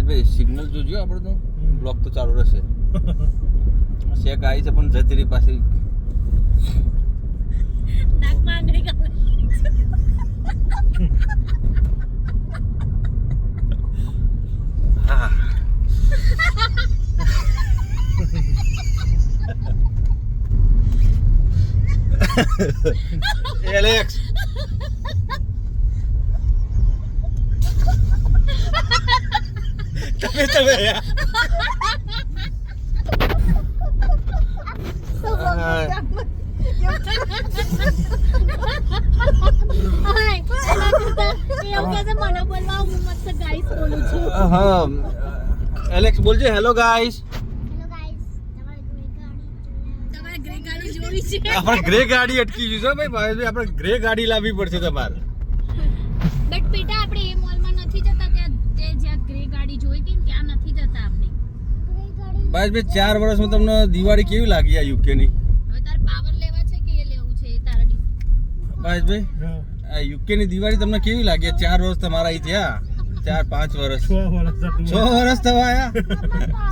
ભાઈ સિગ્નલ જોજો આપણે તો બ્લોક તો ચાલુ રહેશે. શેક આવી છે પણ જતી રહી પાછી. નાકમાં આંગળી કાઢે. હા એલેક્સ તમે યાર હા એલેક્સ બોલજે હેલો ગાઈસ. આપણે ગ્રે ગાડી અટકી ગઈ છે ભાઈ. આપણે ગ્રે ગાડી લાવવી પડશે તમારે. બટ બેટા આપણે એ મોલમાં નથી જતા, ત્યાં તે જ્યાં ગ્રે ગાડી જોઈ હતી ત્યાં નથી જતા આપણે. ભાઈ 4 વર્ષમાં તમને દિવાળી કેવી લાગી આ યુકે ની? હવે તારે પાવર લેવા છે કે એ લેવું છે એ તારા ભાઈ આ યુકે ની દિવાળી તમને કેવી લાગી? 4 વર્ષ તમારા અહીં થયા. 4-5 વર્ષ 6 વર્ષ થવાયા.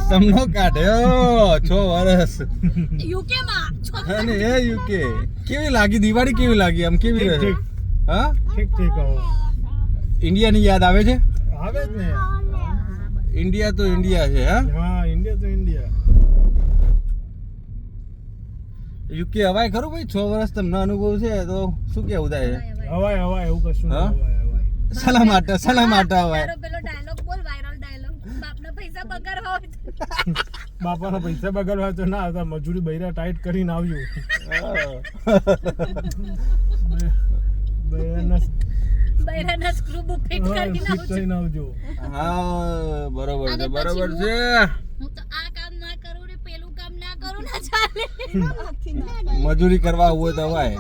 સમનો કાઢ્યો 6 વર્ષ યુકે માં. અને એ યુકે કેવી લાગી દિવાળી? કેવી લાગી આમ? કેવી રહે? હા ઠીક ઇન્ડિયા ની યાદ આવે છે? આવે જ ને. ઇન્ડિયા તો ઇન્ડિયા છે. હા ઇન્ડિયા તો ઇન્ડિયા. યુકે હવાય ખરું ભાઈ? 6 વર્ષ તમને અનુભવ છે તો શું કેવું થાય? હવાય એવું કશું હા? હવાય સલા માટે હવાય. તારો પેલો ડાયલોગ બોલ, વાયરલ ડાયલોગ. બાપના પૈસા બગાડવા હોય તો. બાપાના પૈસા બગાડવા તો ના આવતા, મજૂરી બૈરા ટાઈટ કરીને આવ્યું. બૈરાના સ્ક્રૂ બુક ફિટ કરીને આવજો. આવજો. હા બરોબર છે બરોબર છે. હું તો આ કામ ના કરું ને પેલું કામ ના કરું ના ચાલે. મજૂરી કરવા હોય તો હવાય.